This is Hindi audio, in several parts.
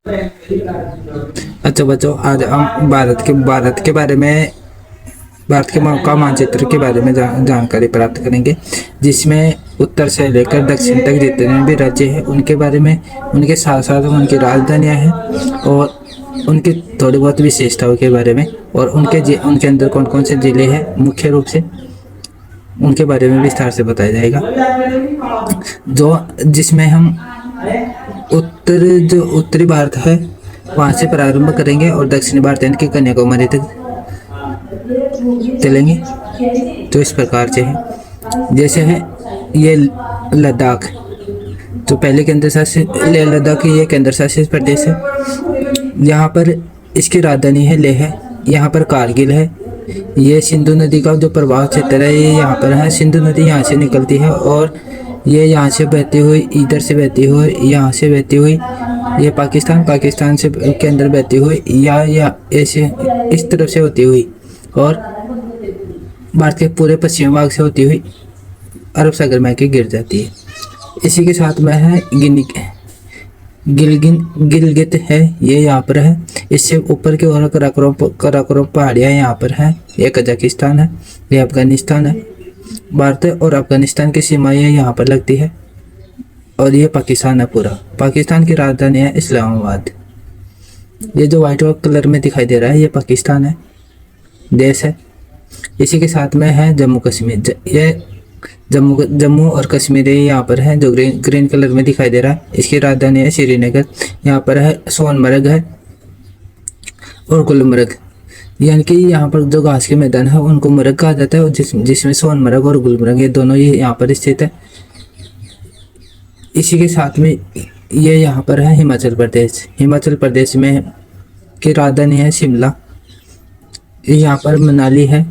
अच्छा बच्चों, आज हम भारत के बारे में, भारत के का मानचित्र के बारे में जानकारी प्राप्त करेंगे, जिसमें उत्तर से लेकर दक्षिण तक जितने भी राज्य हैं उनके बारे में, उनके साथ साथ उनकी राजधानियां हैं और उनकी थोड़ी बहुत विशेषताओं के बारे में, और उनके अंदर कौन कौन से जिले हैं मुख्य रूप से, उनके बारे में विस्तार से बताया जाएगा। जो जिसमें हम जो उत्तरी भारत है वहाँ से प्रारंभ करेंगे और दक्षिणी भारत यानी कि कन्याकुमारी तक चलेंगे। तो इस प्रकार से है, जैसे है ये लद्दाख, तो पहले केंद्र शासित लद्दाख ये केंद्र शासित प्रदेश है। यहाँ पर इसकी राजधानी है लेह है। यहाँ पर कारगिल है। ये सिंधु नदी का जो प्रवाह क्षेत्र है ये यहाँ पर है। सिंधु नदी यहाँ से निकलती है और ये यहाँ से बहती हुई, इधर से बहती हुई, यहाँ से बहती हुई, ये पाकिस्तान से के अंदर बहती हुई, या ऐसे इस तरफ से होती हुई और भारत के पूरे पश्चिमी भाग से होती हुई अरब सागर में आके गिर जाती है। इसी के साथ में है गिलगित है, ये यहाँ पर है। इससे ऊपर की ओर काराकोरम पहाड़ियाँ यहाँ पर है। ये कजाकिस्तान है, ये अफगानिस्तान है। भारत और अफगानिस्तान की सीमाएं यहाँ पर लगती है और ये पाकिस्तान है पूरा। पाकिस्तान की राजधानी है इस्लामाबाद। ये जो व्हाइट कलर में दिखाई दे रहा है ये पाकिस्तान है, देश है। इसी के साथ में है जम्मू कश्मीर। ये जम्मू और कश्मीर यहाँ पर है, जो ग्रीन कलर में दिखाई दे रहा है। इसकी राजधानी है श्रीनगर। यहाँ पर है सोनमर्ग है और गुलमर्ग, यानी कि यहाँ पर जो घास के मैदान है उनको मर्ग कहा जाता है, और जिसमें सोनमर्ग और गुलमर्ग ये दोनों ही यहाँ पर स्थित है। इसी के साथ में ये यहाँ पर है हिमाचल प्रदेश। हिमाचल प्रदेश में की राजधानी है शिमला। यहाँ पर मनाली है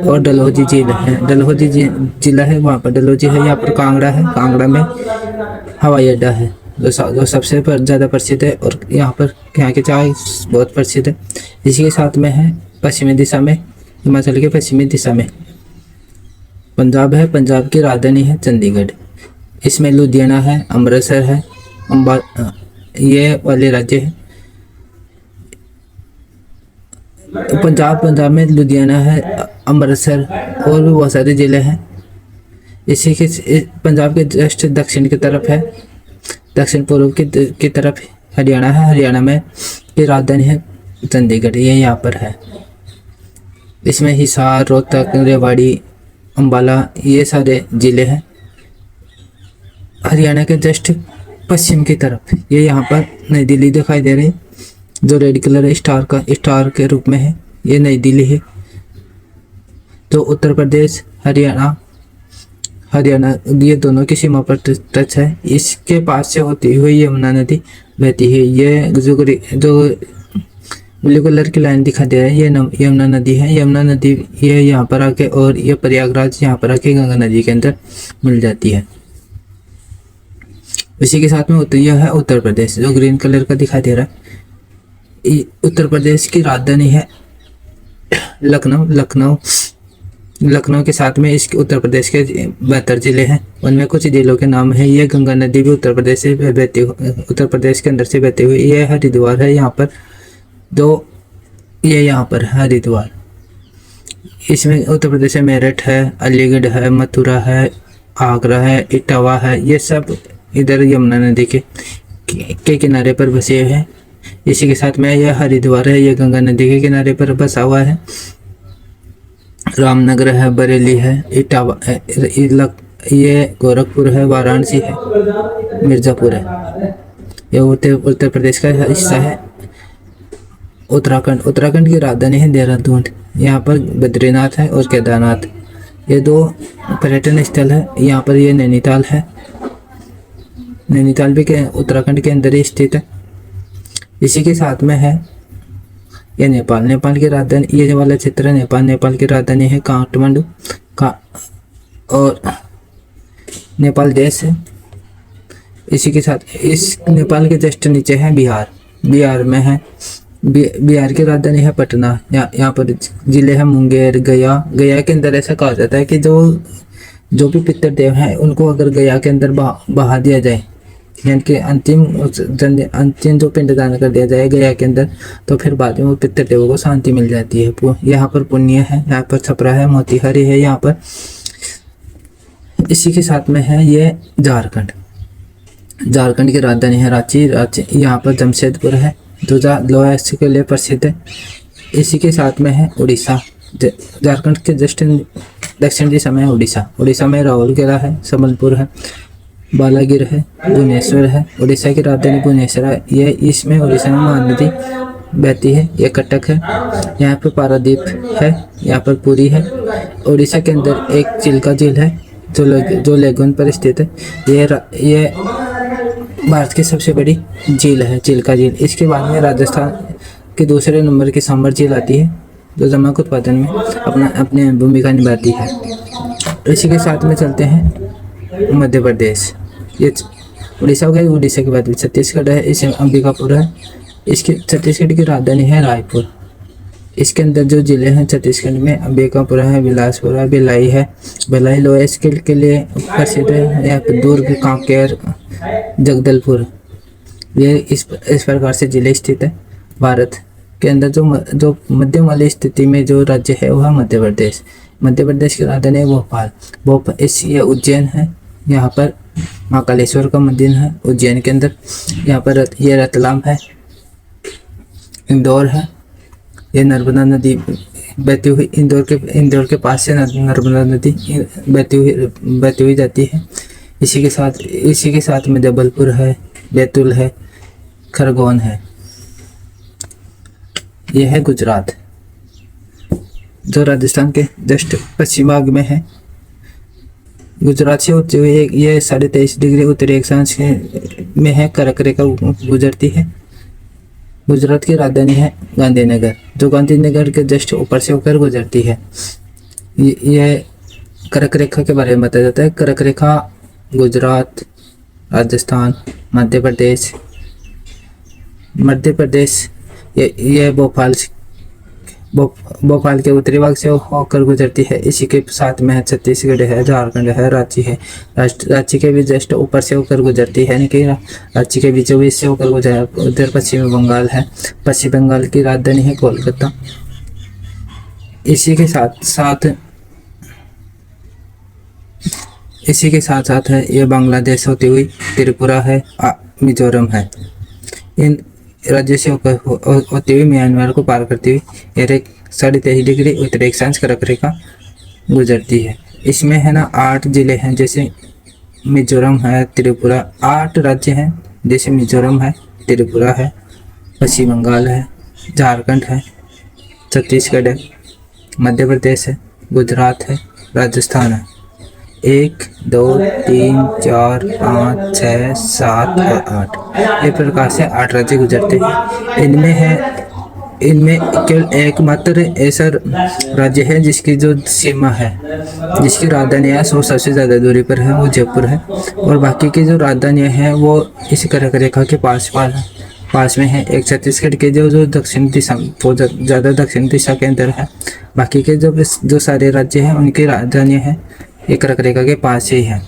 और डलहौजी झील है। डलहौजी जिला है, वहाँ पर डलहौजी है। यहाँ पर कांगड़ा है। कांगड़ा में हवाई अड्डा है जो सबसे ज़्यादा प्रसिद्ध है, और यहाँ की चाय बहुत प्रसिद्ध है। इसी के साथ में है पश्चिमी दिशा में, हिमाचल के पश्चिमी दिशा में पंजाब है। पंजाब की राजधानी है चंडीगढ़। इसमें लुधियाना है, अमृतसर है, ये वाले राज्य है। पंजाब में लुधियाना है, अमृतसर और भी बहुत सारे ज़िले हैं। इसी के पंजाब के जस्ट दक्षिण की तरफ है, दक्षिण पूर्व की तरफ हरियाणा है। हरियाणा में की राजधानी है चंडीगढ़, ये यहाँ पर है। इसमें हिसार, रोहतक, रेवाड़ी, अम्बाला ये सारे ज़िले हैं। हरियाणा के जस्ट पश्चिम की तरफ ये यहाँ पर नई दिल्ली दिखाई दे रही है, जो रेड कलर स्टार के रूप में है। ये नई दिल्ली है। तो उत्तर प्रदेश, हरियाणा ये दोनों की सीमा पर टच है। इसके पास से होती हुई यमुना नदी बहती है। ये जो ब्लू कलर की लाइन दिखाई दे रही है ये यमुना नदी है। यमुना नदी ये यहाँ पर आके, और ये प्रयागराज यहाँ पर आके गंगा नदी के अंदर मिल जाती है। इसी के साथ में यह है उत्तर प्रदेश, जो ग्रीन कलर का दिखाई दे रहा है। उत्तर प्रदेश की राजधानी है लखनऊ के साथ में इसके उत्तर प्रदेश के 72 जिले हैं। उनमें कुछ जिलों के नाम है। ये गंगा नदी भी उत्तर प्रदेश के अंदर से बहती हुई ये हरिद्वार है। यहाँ पर यहाँ पर हरिद्वार। इसमें उत्तर प्रदेश में मेरठ है, अलीगढ़ है, मथुरा है, आगरा है, इटावा है। ये सब इधर यमुना नदी के किनारे पर बसे हुए हैं। इसी के साथ में यह हरिद्वार है, यह गंगा नदी के किनारे पर बसा हुआ है। रामनगर है, बरेली है, इटावा है, ये गोरखपुर है, वाराणसी है, मिर्ज़ापुर है। यह उत्तर प्रदेश का हिस्सा है। उत्तराखंड की राजधानी है देहरादून। यहाँ पर बद्रीनाथ है और केदारनाथ, ये 2 पर्यटन स्थल है। यहाँ पर ये नैनीताल है। नैनीताल भी उत्तराखंड के अंदर ही स्थित है। इसी के साथ में है ये नेपाल की राजधानी, ये वाला क्षेत्र है नेपाल की राजधानी है काठमांडू और नेपाल देश है। इसी के साथ इस नेपाल के जस्ट नीचे है बिहार में है। बिहार की राजधानी है पटना। यहाँ पर जिले हैं मुंगेर, गया के अंदर ऐसा कहा जाता है कि जो भी पितृदेव हैं उनको अगर गया के अंदर बहा दिया जाए यानी कि अंतिम जो पिंडदान कर दिया जाए गया के अंदर, तो फिर बाद में वो पितृदेवों को शांति मिल जाती है। यहाँ पर पुण्य है, यहाँ पर छपरा है, मोतीहारी है यहाँ पर। इसी के साथ में है ये झारखंड। झारखंड की राजधानी है रांची। यहाँ पर जमशेदपुर है जो लोहा के लिए प्रसिद्ध है। इसी के साथ में है उड़ीसा। झारखंड के जस्ट दक्षिण दिशा में है उड़ीसा। उड़ीसा में राउरकेला है, संबलपुर है, बालागिर है, भुवनेश्वर है। उड़ीसा की राजधानी भुवनेश्वर है। ये इसमें उड़ीसा में महानदी बहती है। ये कटक है। यहाँ पर पारादीप है, यहाँ पर पुरी है। उड़ीसा के अंदर एक चिल्का झील है जो लेगुन पर स्थित है। ये भारत की सबसे बड़ी झील है, चिल्का झील। इसके बाद में राजस्थान के दूसरे नंबर की सांबर झील आती है जो नमक उत्पादन में अपनी भूमिका निभाती है। इसी के साथ में चलते हैं मध्य प्रदेश। ये उड़ीसा हो गया। उड़ीसा के बाद छत्तीसगढ़ है, इसे अंबिकापुर है। इसकी छत्तीसगढ़ की राजधानी है रायपुर। इसके अंदर जो जिले हैं छत्तीसगढ़ में, अंबिकापुर है, बिलासपुर है, भिलाई है। भिलाई लोहे स्किल के लिए प्रसिद्ध है। यहाँ पर दुर्ग, कांकेर, जगदलपुर, ये इस प्रकार से जिले स्थित है। भारत के अंदर जो मध्यम वाली स्थिति में जो राज्य है वह मध्य प्रदेश। मध्य प्रदेश की राजधानी है भोपाल। ये उज्जैन है। यहाँ पर महाकालेश्वर का मंदिर है उज्जैन के अंदर। यहाँ पर ये रतलाम है। इंदौर है। ये नर्मदा नदी बहती हुई इंदौर के पास से नर्मदा नदी बहती हुई जाती है। इसी के साथ में जबलपुर है, बैतूल है, खरगोन है। यह है गुजरात जो राजस्थान के जस्ट पश्चिम भाग में है। गुजरात से होते हुए ये 23.5 डिग्री उत्तरी अक्षांश में है, कर्क रेखा गुजरती है। गुजरात की राजधानी है गांधीनगर जो गांधीनगर के जस्ट ऊपर से होकर गुजरती है। यह कर्क रेखा के बारे में बताया जाता है। कर्क रेखा गुजरात, राजस्थान, मध्य प्रदेश ये भोपाल के उत्तरी भाग से होकर गुजरती है। इसी के साथ में है छत्तीसगढ़ है, झारखंड है, रांची है। रांची के भी जस्ट ऊपर से होकर गुजरती है, यानी कि रांची के बीचों बीच से होकर गुजर। उधर पश्चिम बंगाल है। पश्चिम बंगाल की राजधानी है कोलकाता। इसी के साथ है ये बांग्लादेश होती हुई त्रिपुरा है, मिजोरम है। इन राज्य से होते हुए म्यांमार को पार करती हुई 23.5 डिग्री उत्तरी अक्षांश कर्क रेखा गुजरती है। इसमें है ना 8 जिले हैं, जैसे मिजोरम है, त्रिपुरा। 8 राज्य हैं जैसे मिजोरम है, त्रिपुरा है, पश्चिम बंगाल है, झारखंड है, छत्तीसगढ़ है, मध्य प्रदेश है, गुजरात है, राजस्थान है। 1 2 3 4 5 6 7 और 8 इस प्रकार से 8 राज्य गुजरते हैं। इनमें केवल एकमात्र ऐसा राज्य है जिसकी जो सीमा है, जिसकी राजधानियाँ 100 सबसे ज़्यादा दूरी पर है, वो जयपुर है। और बाकी की जो राजधानियाँ हैं वो इस कर्क रेखा के पास में है। एक छत्तीसगढ़ के जो दक्षिण दिशा, बहुत ज़्यादा दक्षिण दिशा के अंदर है। बाकी के जो सारे राज्य हैं उनकी राजधानियाँ हैं एक कर्क रेखा के पास ही है।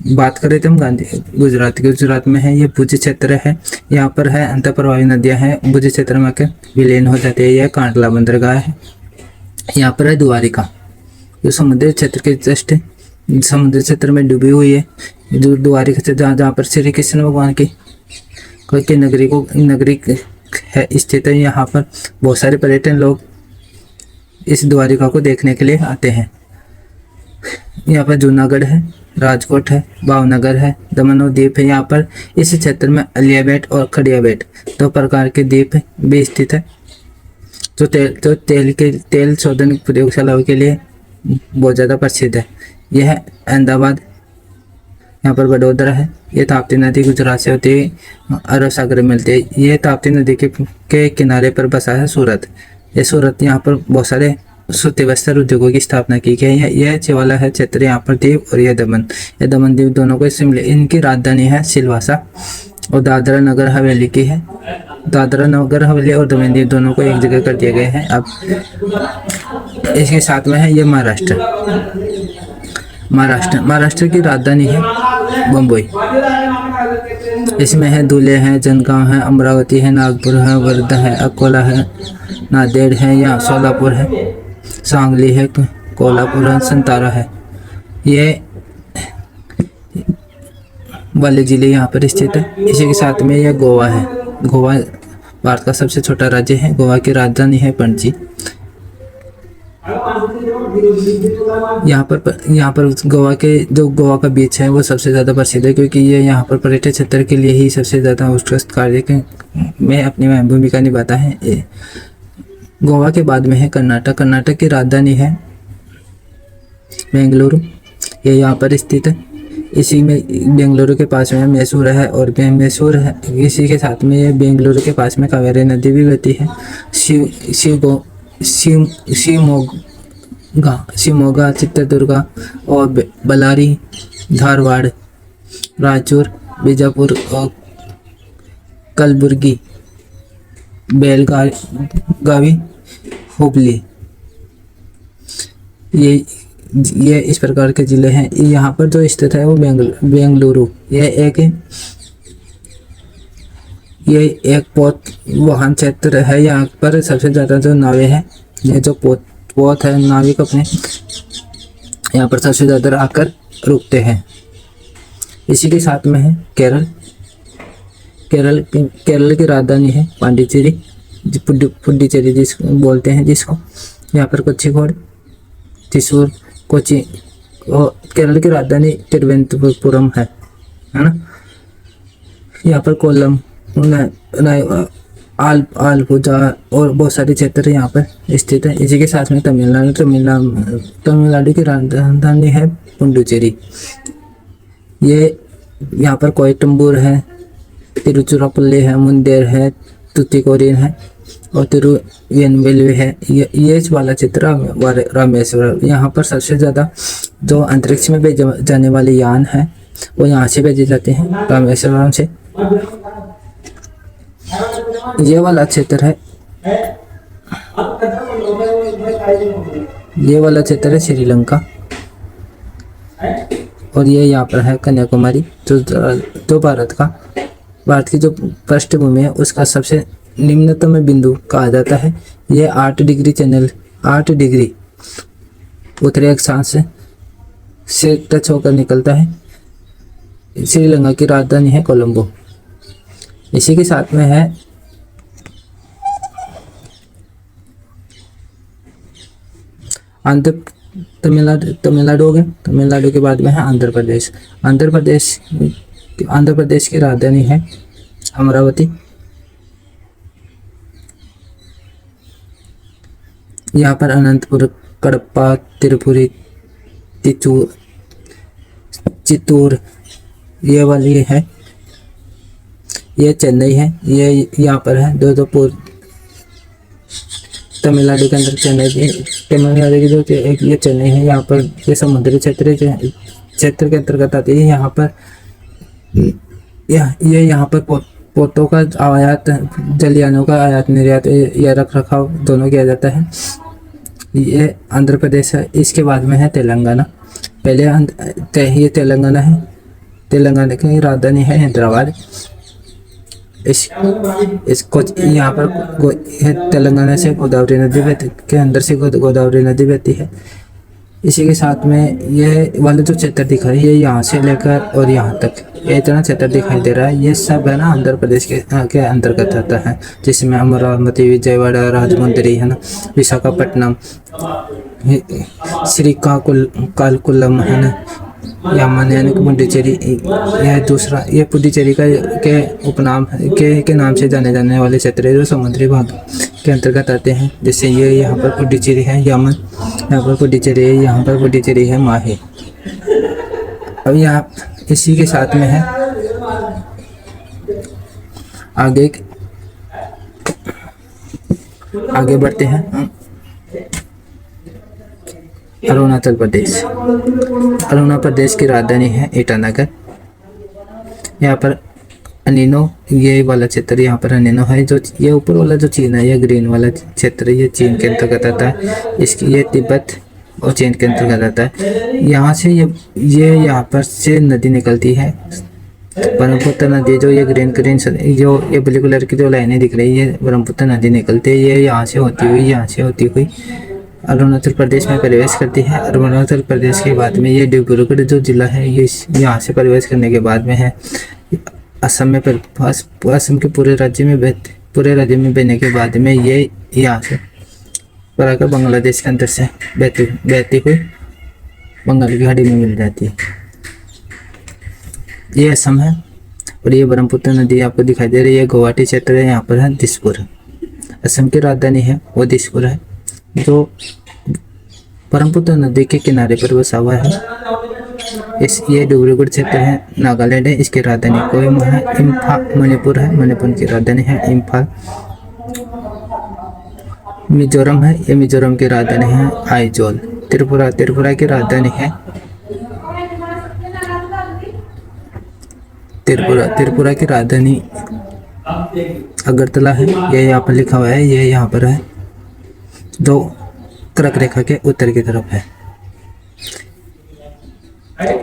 बात करें तो हम गुजरात में है। ये भुज क्षेत्र है। यहाँ पर है अंतःप्रवाही नदियाँ हैं, भुज क्षेत्र में आकर विलीन हो जाती है। यह कांडला बंदरगाह है। यहाँ पर है द्वारिका जो समुद्री क्षेत्र में डूबी हुई है। जो द्वारिका जहाँ पर श्री कृष्ण भगवान की नगरी है स्थित है। यहाँ पर बहुत सारे पर्यटन लोग इस द्वारिका को देखने के लिए आते हैं। यहाँ पर जूनागढ़ है, राजकोट है, भावनगर है, दमन और द्वीप है। यहाँ पर इस क्षेत्र में अलिया बेट और खड़िया बेट 2 प्रकार के द्वीप भी स्थित है जो तेल शोधन प्रयोगशालाओं के लिए बहुत ज़्यादा प्रसिद्ध है। यह अहमदाबाद, यहाँ पर बड़ोदरा है। ये ताप्ती नदी गुजरात से होती हुई अरब सागर में मिलती है। ये ताप्ती नदी के किनारे पर बसा है सूरत। ये सूरत, यहाँ पर बहुत सारे सूती वस्त्र उद्योगों की स्थापना की गई है। यह चेवाला है क्षेत्र, यहाँ पर दीव और यह दमन द्वीप दोनों को इससे मिले। इनकी राजधानी है सिलवासा और दादरा नगर हवेली की है। दादरा नगर हवेली और दमन दीव दोनों को एक जगह कर दिया गया है। अब इसके साथ में है ये महाराष्ट्र। महाराष्ट्र की राजधानी है बम्बई। इसमें है धुले है, जनगांव है, अमरावती है, नागपुर है, वर्धा है, अकोला है, नांदेड़ है, या सोलापुर है, सांगली है, कोल्हापुर है, संतारा है। ये वाले जिले यहाँ पर स्थित है। इसी के साथ में यह गोवा है। गोवा भारत का सबसे छोटा राज्य है। गोवा की राजधानी है पणजी। यहाँ पर गोवा का बीच है वो सबसे ज़्यादा प्रसिद्ध है, क्योंकि ये यहाँ पर पर्यटन क्षेत्र के लिए ही सबसे ज़्यादा उत्कृष्ट कार्य में अपनी भूमिका निभाता है। गोवा के बाद में है कर्नाटक। कर्नाटक की राजधानी है बेंगलुरु। ये यहाँ पर स्थित है। इसी में बेंगलुरु के पास में मैसूर है, और मैसूर है इसी के साथ में ये बेंगलुरु के पास में कावेरी नदी भी बहती है। शिवमोगा, चित्रदुर्गा और बल्लारी, धारवाड़, रायचूर, बीजापुर और कलबुर्गी, बेलगावी, हुबली, ये इस प्रकार के ज़िले हैं। यहाँ पर जो स्थित है वो बेंगलुरु। ये एक पोत वाहन क्षेत्र है। यहाँ पर सबसे ज़्यादा जो नावें हैं, ये जो पोत है, नाविक अपने यहाँ पर सबसे ज़्यादा आकर रुकते हैं। इसी के साथ में है केरल की राजधानी है पांडिचेरी, पुडुचेरी जिसको बोलते हैं, जिसको यहाँ पर कोझिकोड, त्रिशूर, कोची, और केरल की राजधानी तिरुवनंतपुरम है ना। यहाँ पर कोल्लम, आलपुझा और बहुत सारे क्षेत्र यहाँ पर स्थित है। इसी के साथ में तमिलनाडु की राजधानी है पुडुचेरी। ये यहाँ पर कोयम्बटूर है, तिरुचिरापल्ली है, मुंदेर है, तुतीकोरिन है और तिरुनेलवेली है। ये वाला क्षेत्र रामेश्वरम। यहाँ पर सबसे ज़्यादा जो अंतरिक्ष में भेजे जाने वाले यान है वो यहाँ से भेजे जाते हैं, रामेश्वरम से। ये वाला क्षेत्र है श्रीलंका, और ये यहाँ पर है कन्याकुमारी, जो भारत की जो पृष्ठभूमि है उसका सबसे निम्नतम बिंदु कहा जाता है। ये 8 डिग्री उत्तरी अक्षांश से टच होकर निकलता है। श्रीलंका की राजधानी है कोलंबो। इसी के साथ में है तमिलनाडु हो गया। तमिलनाडु के बाद में है आंध्र प्रदेश की राजधानी है अमरावती। यहाँ पर अनंतपुर, कडप्पा, तिरुपुरी, चित्तूर ये वाली है। ये चेन्नई है। ये यहाँ पर है तमिलनाडु के अंदर तमिलनाडु की जो एक ये चेन्नई है। यहाँ पर ये समुद्री क्षेत्र के अंतर्गत आती है। यहाँ पर यहाँ पर पोतों का आयात, जलयानों का आयात निर्यात या रख रखाव दोनों किया जाता है। ये आंध्र प्रदेश है। इसके बाद में है तेलंगाना। पहले ये तेलंगाना है। तेलंगाना की राजधानी है हैदराबाद। इसको यहाँ पर तेलंगाना से गोदावरी नदी के अंदर से गोदावरी नदी बहती है। इसी के साथ में ये वाले जो क्षेत्र दिखा रही है, यहाँ से लेकर और यहाँ तक ये इतना क्षेत्र दिखाई दे रहा है, ये सब है ना आंध्र प्रदेश के अंतर्गत आता है, जिसमें अमरावती, विजयवाड़ा, राजमुंदरी है ना, विशाखापट्टनम, श्रीकाकुलम है ना, यामन यानी पुडुचेरी। यह पुडुचेरी के उपनाम के नाम से जाने जाने वाले क्षेत्र है जो समुद्री भाग के अंतर्गत आते हैं। जैसे ये यहाँ पर पुडुचेरी है यामन, यहाँ पर पुडुचेरी है, यहाँ पर पुडुचेरी है माहे। अब यहाँ इसी के साथ में है आगे बढ़ते हैं। अरुणाचल प्रदेश की राजधानी है ईटानगर। यहाँ पर अनिनो, ये वाला क्षेत्र यहाँ पर अनिनो है। जो ये ऊपर वाला जो चीन है, ये ग्रीन वाला क्षेत्र ये चीन के अंतर्गत आता है। इसकी ये तिब्बत, उज्जैन के अंतर्गत आता है। यहाँ से ये यहाँ पर से नदी निकलती है, ब्रह्मपुत्र नदी। जो ये ग्रीन ग्रीन जो ये ब्लू कलर की जो लाइनें दिख रही है, ब्रह्मपुत्र नदी निकलती है। ये यहाँ से होती हुई अरुणाचल प्रदेश में प्रवेश करती है। अरुणाचल प्रदेश के बाद में ये डिब्रूगढ़ जो जिला है, ये यहाँ से प्रवेश करने के बाद में है असम में। असम के पूरे राज्य में बहने के बाद में ये यहाँ से पर आकर बांग्लादेश के अंदर से बहती हुई बंगाल की खाड़ी में मिल जाती है। ये असम है और ये ब्रह्मपुत्र नदी आपको दिखाई दे रही है। गुवाहाटी क्षेत्र है, यहाँ पर है दिसपुर। असम की राजधानी है वो दिसपुर है, जो ब्रह्मपुत्र नदी के किनारे पर बसा हुआ है। ये डिब्रूगढ़ क्षेत्र है, नागालैंड है। इसकी राजधानी कोहिमा है। इम्फाल मणिपुर है, मणिपुर की राजधानी है इम्फाल। मिजोरम है, ये मिजोरम की राजधानी है आइजोल। त्रिपुरा की राजधानी है त्रिपुरा की राजधानी अगरतला है। ये यहाँ पर लिखा हुआ है, ये यहाँ पर है, जो कर्क रेखा के उत्तर की तरफ है।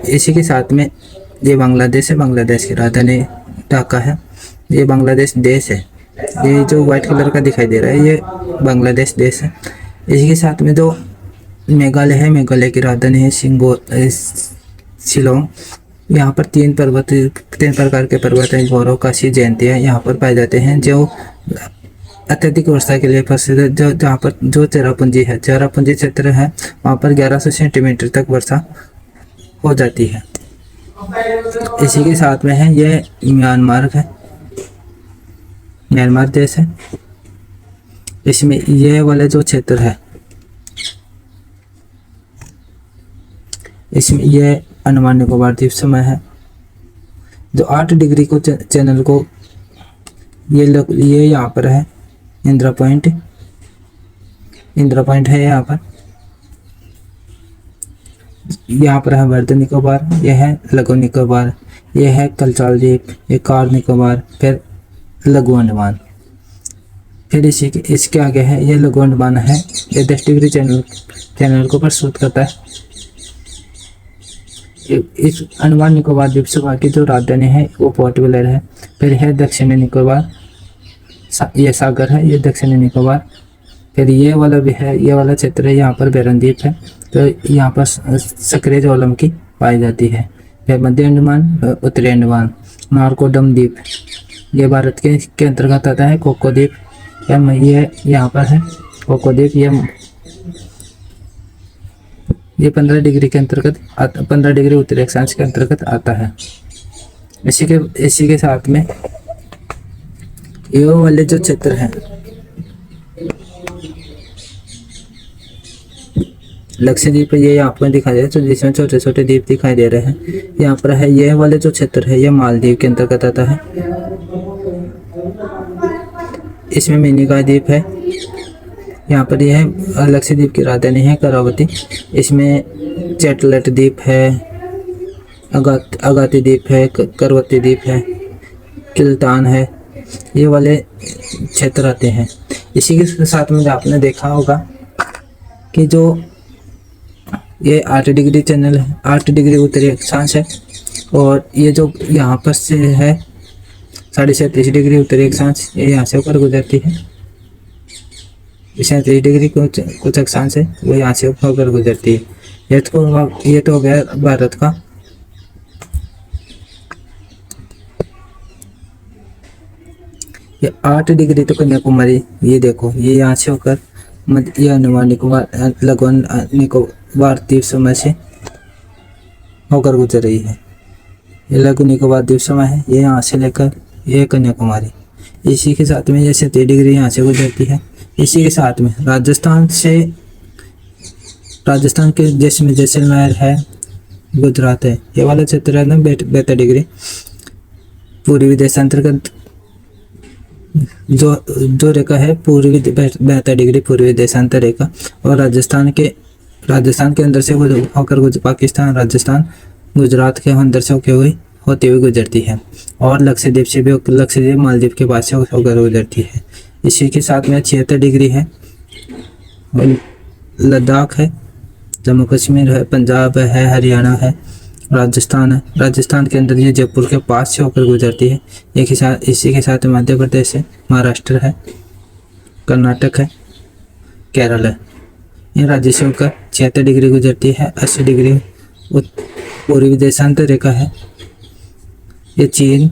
इसी के साथ में ये बांग्लादेश है, बांग्लादेश की राजधानी ढाका है। ये बांग्लादेश देश है, ये जो व्हाइट कलर का दिखाई दे रहा है ये बांग्लादेश देश है। इसी के साथ में जो मेघालय है, मेघालय की राजधानी है शिलोंग। यहाँ पर तीन प्रकार के पर्वत हैं, गौरव, काशी, जयंतिया यहाँ पर पाए जाते हैं, जो अत्यधिक वर्षा के लिए प्रसिद्ध है। जहाँ पर जो चेरापूंजी क्षेत्र है, वहाँ पर 1100 सेंटीमीटर तक वर्षा हो जाती है। इसी के साथ में है ये म्यांमार है, म्यांमार देश है। इसमें ये वाले जो क्षेत्र है, इसमें ये अंडमान निकोबार द्वीप समूह है, जो 8 डिग्री को चैनल को ये यहाँ पर है इंदिरा पॉइंट है। यहाँ पर है वर्ध निकोबार, यह है लघु निकोबार, यह है कलचाल द्वीप, ये कार निकोबार, फिर लघु अंडमान। फिर इसके आगे है ये लघु अंडमान है, ये 10 डिग्री चैनल को प्रस्तुत करता है। इस अंडमान निकोबार द्वीप समूह की जो राजधानी है वो पोर्ट ब्लेयर है। फिर है दक्षिणी निकोबार, ये सागर है, ये दक्षिणी निकोबार। फिर ये वाला भी है, ये वाला क्षेत्र है, यहाँ पर बैरन द्वीप है, तो यहाँ पर सक्रिय ज्वालामुखी पाई जाती है। फिर मध्य अंडमान, उत्तरी अंडमान, नारकोडम द्वीप, ये भारत के अंतर्गत आता है। कोको द्वीप, ये यहाँ पर है कोको द्वीप, ये 15 डिग्री के अंतर्गत 15 डिग्री उत्तरी अक्षांश के अंतर्गत आता है। इसी के साथ में ये वाले जो क्षेत्र हैं, लक्षद्वीप, ये यहाँ पर दिखाई दे रहा है, तो जिसमें छोटे छोटे द्वीप दिखाई दे रहे हैं। यहाँ पर है ये वाले जो क्षेत्र है, ये मालदीव के अंतर्गत आता है। इसमें मिनिकॉय द्वीप है, यहाँ पर यह लक्षद्वीप की राजधानी है करावती। इसमें चैटलेट द्वीप है, अगाती द्वीप है, करवती द्वीप है, किल्तान है, ये वाले क्षेत्र आते हैं। इसी के साथ में आपने देखा होगा कि जो ये 8 डिग्री चैनल है, 8 डिग्री उत्तरी अक्षांश है, और ये जो यहाँ पर से है 37.5 डिग्री उत्तरी अक्षांश, ये यहाँ से होकर गुजरती है। 37 डिग्री कुछ अक्षांश है, वो यहाँ से होकर गुजरती है। ये तो हो गया भारत का। ये 8 डिग्री तो कन्याकुमारी, ये देखो, ये यहाँ से होकर ये अंडमान निकोबार लघु निकोबार द्वीप समूह से होकर गुजर रही है। ये लघु निकोबार द्वीप समूह है, ये यहाँ से लेकर ये कन्याकुमारी। इसी के साथ में ये 37 डिग्री यहाँ से गुजरती है। इसी के साथ में राजस्थान के जैसलमेर है, गुजरात है, ये वाला क्षेत्र है ना 72 डिग्री पूर्वी देशांतर्गत जो रेखा है, पूर्वी 72 डिग्री पूर्वी देशांतर रेखा। और राजस्थान के अंदर से होकर पाकिस्तान, राजस्थान, गुजरात के अंदर से होते हुए गुजरती है। और लक्षद्वीप मालदीव के पास से होकर गुजरती है। इसी के साथ में 76 डिग्री है, और लद्दाख है, जम्मू कश्मीर है, पंजाब है, हरियाणा है, राजस्थान है। राजस्थान के अंदर ये जयपुर के पास से होकर गुजरती है। एक ही साथ इसी के साथ मध्य प्रदेश है, महाराष्ट्र है, कर्नाटक है, केरल है। इन राज्यों से होकर 76 डिग्री गुजरती है। 80 डिग्री पूर्वी देशांतर रेखा है। ये चीन,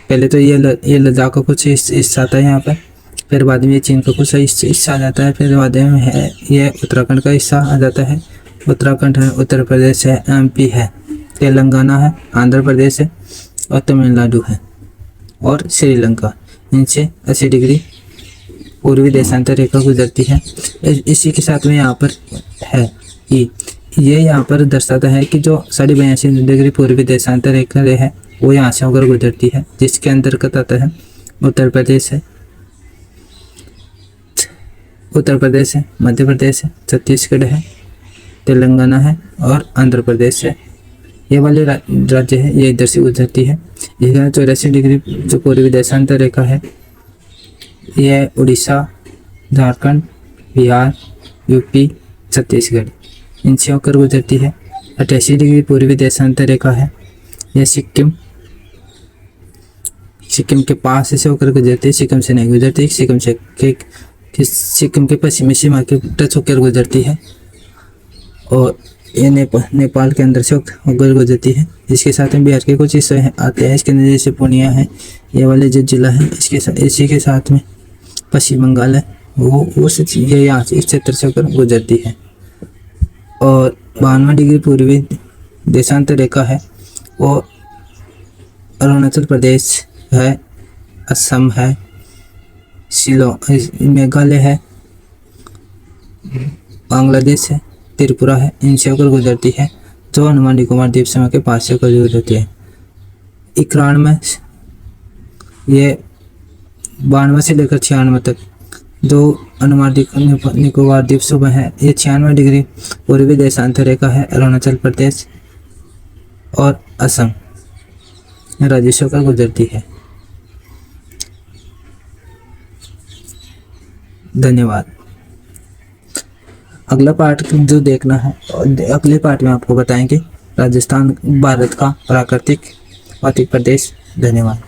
पहले तो ये लद्दाख का कुछ हिस्सा आता है यहाँ पर, फिर बाद में ये चीन का कुछ हिस्सा आ जाता है, फिर बाद में है ये उत्तराखंड का हिस्सा आ जाता है। उत्तराखंड है, उत्तर प्रदेश है, MP है, तेलंगाना है, आंध्र प्रदेश है और तमिलनाडु है और श्रीलंका। इनसे 80 डिग्री पूर्वी देशांतर रेखा गुजरती है। इसी के साथ में यहाँ पर है कि ये यहाँ पर दर्शाता है कि जो 82.5 डिग्री पूर्वी देशांतर रेखा है वो यहाँ से होकर गुजरती है, जिसके अंतर्गत आता है उत्तर प्रदेश है, मध्य प्रदेश है, छत्तीसगढ़ है, तेलंगाना है और आंध्र प्रदेश है। ये वाले राज्य है, ये इधर से गुजरती है। इसका 84 डिग्री जो पूर्वी देशांतर रेखा है यह उड़ीसा, झारखंड, बिहार, UP, छत्तीसगढ़ इनसे होकर गुजरती है। 88 डिग्री पूर्वी देशांतर रेखा है यह सिक्किम के पास से होकर गुजरती है। सिक्किम से नहीं गुजरती, सिक्किम के पश्चिमी सीमा के टच होकर गुजरती है और ये नेपाल के अंदर से होकर गुजरती है। इसके साथ में बिहार के कुछ हिस्से आते हैं, इसके अंदर जैसे पूर्णिया है, ये वाले जो जिला है इसी के साथ में पश्चिम बंगाल है, वो उस ये यहाँ से इस क्षेत्र से होकर गुजरती है। और 52 डिग्री पूर्वी देशांतर रेखा है वो अरुणाचल प्रदेश है, असम है, शिलोंग, मेघालय है, बांग्लादेश है, त्रिपुरा है, इनसे होकर गुजरती है, जो अंडमान निकोबार द्वीप समूह के पास से होकर गुजरती है। 91 ये 92 से लेकर 96 तक जो अंडमान निकोबार द्वीप समूह है ये 96 डिग्री पूर्वी देशांतर रेखा है। अरुणाचल प्रदेश और असम राज्यों से होकर गुजरती है। धन्यवाद। अगला पार्ट जो देखना है, अगले पार्ट में आपको बताएंगे राजस्थान भारत का प्राकृतिक प्रदेश। धन्यवाद।